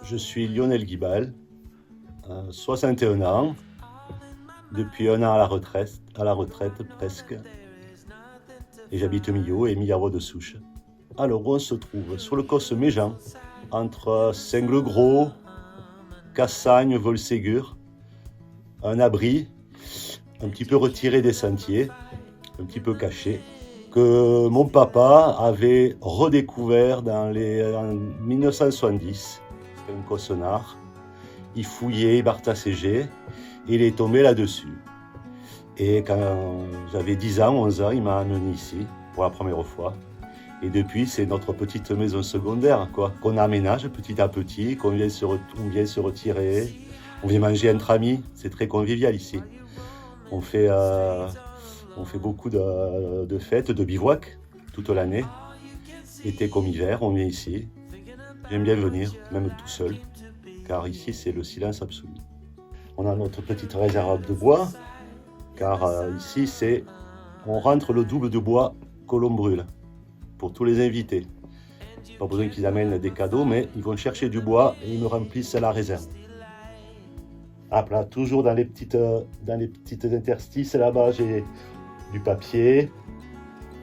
Je suis Lionel Guibal, 61 ans, depuis un an à la retraite presque, et j'habite Millau et Millau de Souche. Alors on se trouve sur le Causse Méjean, entre Saint-Glegros, Cassagne, Volségur, un abri un petit peu retiré des sentiers, un petit peu caché, que mon papa avait redécouvert en 1970. C'était un cossonard. Il fouillait, il bartasségeait, et il est tombé là-dessus. Et quand j'avais 10 ans, 11 ans, il m'a amené ici pour la première fois. Et depuis, c'est notre petite maison secondaire, quoi, qu'on aménage petit à petit, qu'on vient se retirer. On vient manger entre amis, c'est très convivial ici. On fait beaucoup de fêtes, de bivouac toute l'année. Été comme hiver, on vient ici. J'aime bien venir, même tout seul, car ici c'est le silence absolu. On a notre petite réserve de bois, car ici on rentre le double de bois que l'on brûle, pour tous les invités. Pas besoin qu'ils amènent des cadeaux, mais ils vont chercher du bois et ils me remplissent la réserve. Ah, là, toujours dans les petites interstices, là-bas, j'ai du papier,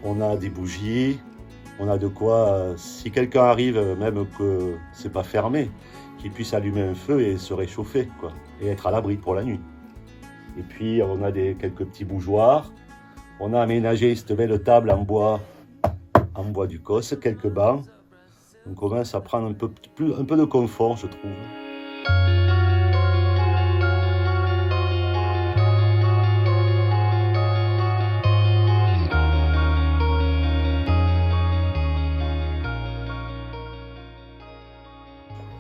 on a des bougies, on a de quoi, si quelqu'un arrive, même que c'est pas fermé, qu'il puisse allumer un feu et se réchauffer, quoi, et être à l'abri pour la nuit. Et puis, on a quelques petits bougeoirs, on a aménagé cette belle table en bois du Causse, quelques bancs. On commence à prendre un peu de confort, je trouve.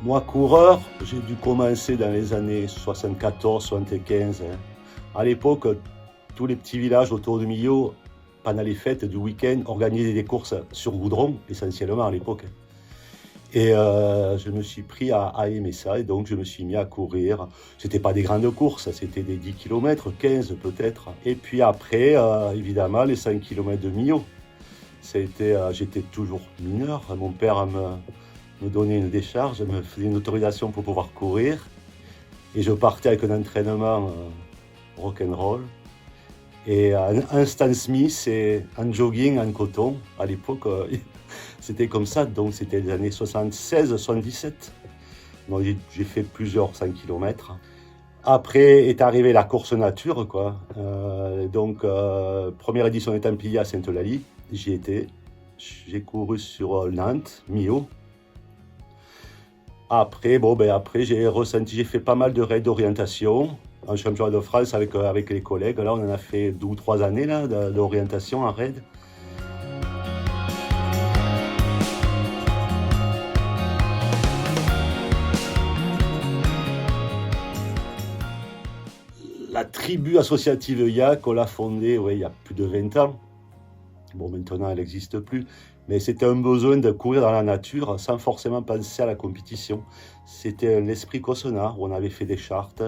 Moi, coureur, j'ai dû commencer dans les années 74-75. À l'époque, tous les petits villages autour de Millau, pendant les fêtes du week-end, organisaient des courses sur goudron, essentiellement à l'époque. Et je me suis pris à aimer ça, et donc je me suis mis à courir. C'était pas des grandes courses, c'était des 10 km, 15 peut-être. Et puis après, évidemment, les 5 km de Millau. J'étais toujours mineur, mon père me donnait une décharge, me faisait une autorisation pour pouvoir courir. Et je partais avec un entraînement rock'n'roll. Et un Stan Smith et un jogging en coton. À l'époque, c'était comme ça, donc c'était les années 76-77. Donc j'ai fait plusieurs 5 km. Après est arrivée la course nature, quoi. Première édition des Templiers à Sainte-Eulalie, j'y étais. J'ai couru sur Nantes, Millau. Après, j'ai fait pas mal de raids d'orientation, un championnat de France avec les collègues. Là, on en a fait 2 ou 3 années là, d'orientation en raid. La tribu associative IAC, on l'a fondée il y a plus de 20 ans. Bon, maintenant, elle n'existe plus. Mais c'était un besoin de courir dans la nature sans forcément penser à la compétition. C'était l'esprit cossonard où on avait fait des chartes.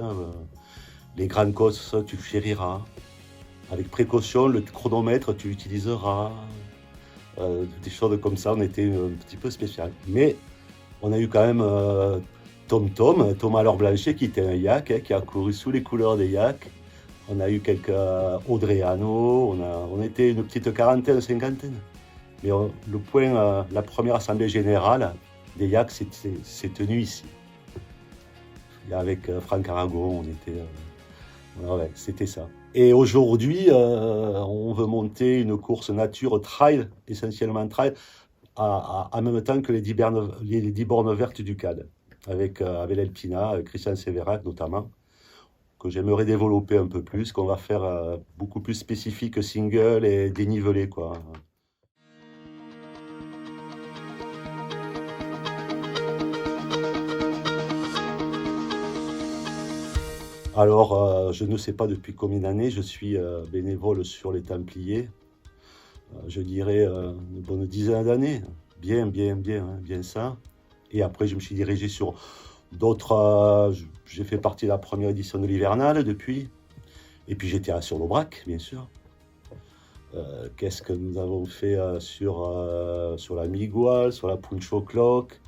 Les grandes cosses, tu chériras. Avec précaution, le chronomètre, tu utiliseras. Des choses comme ça, on était un petit peu spécial. Mais on a eu quand même Thomas Laure-Blanchet, qui était un yak, qui a couru sous les couleurs des yaks. On a eu quelques Audrey Hanot, on était une petite quarantaine, cinquantaine. Mais la première assemblée générale des yaks s'est tenue ici. Et avec Franck Aragon, c'était ça. Et aujourd'hui, on veut monter une course nature trail, essentiellement trail, en même temps que les 10 bornes vertes du CAD, avec Abel Elpina, Christian Sévérac notamment, que j'aimerais développer un peu plus, qu'on va faire beaucoup plus spécifique, single et dénivelé, quoi. Alors, je ne sais pas depuis combien d'années je suis bénévole sur les Templiers. Je dirais une bonne dizaine d'années. Bien ça. Et après, je me suis dirigé sur d'autres. J'ai fait partie de la première édition de l'hivernale depuis. Et puis j'étais sur l'Aubrac, bien sûr. Qu'est-ce que nous avons fait sur la Miguel, sur la Puncho Clock,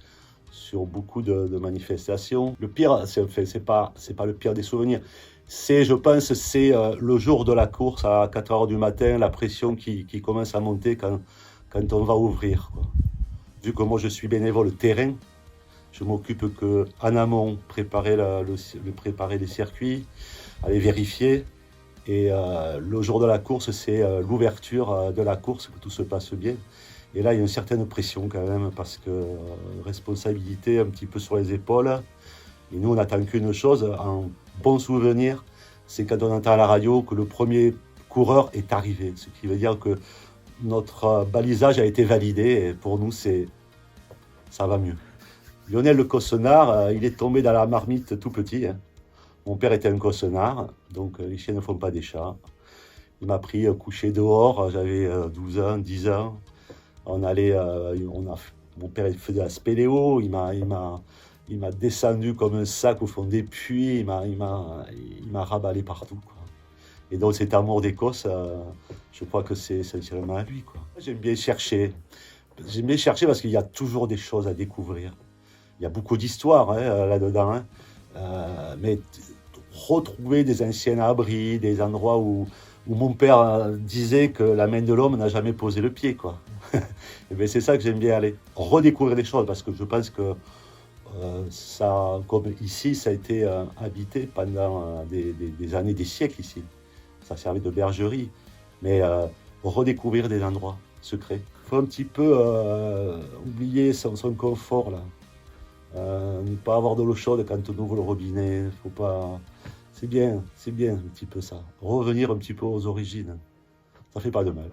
sur beaucoup de manifestations. Le pire, c'est pas le pire des souvenirs. Je pense, c'est le jour de la course à 4 heures du matin, la pression qui commence à monter quand on va ouvrir, quoi. Vu que moi je suis bénévole terrain, je m'occupe qu'en amont, préparer les circuits, aller vérifier. Et le jour de la course, c'est l'ouverture de la course, que tout se passe bien. Et là, il y a une certaine pression quand même, parce que responsabilité un petit peu sur les épaules. Et nous, on n'attend qu'une chose, un bon souvenir, c'est quand on entend à la radio que le premier coureur est arrivé. Ce qui veut dire que notre balisage a été validé, et pour nous, ça va mieux. Lionel Le Cossenard, il est tombé dans la marmite tout petit, hein. Mon père était un cossenard, donc les chiens ne font pas des chats. Il m'a pris couché dehors, j'avais 12 ans, 10 ans. Mon père il faisait la spéléo, il m'a descendu comme un sac au fond des puits, il m'a raballé partout, quoi. Et donc cet amour d'Écosse, je crois que c'est essentiellement à lui, quoi. J'aime bien chercher parce qu'il y a toujours des choses à découvrir. Il y a beaucoup d'histoires, hein, là-dedans, hein. Mais retrouver des anciens abris, des endroits où mon père disait que la main de l'homme n'a jamais posé le pied, quoi. Et bien c'est ça que j'aime bien aller. Redécouvrir les choses, parce que je pense que ça, comme ici, ça a été habité pendant des années, des siècles ici. Ça servait de bergerie. Mais redécouvrir des endroits secrets. Il faut un petit peu oublier son confort, là. Ne pas avoir de l'eau chaude quand on ouvre le robinet, faut pas. C'est bien un petit peu ça. Revenir un petit peu aux origines, ça fait pas de mal.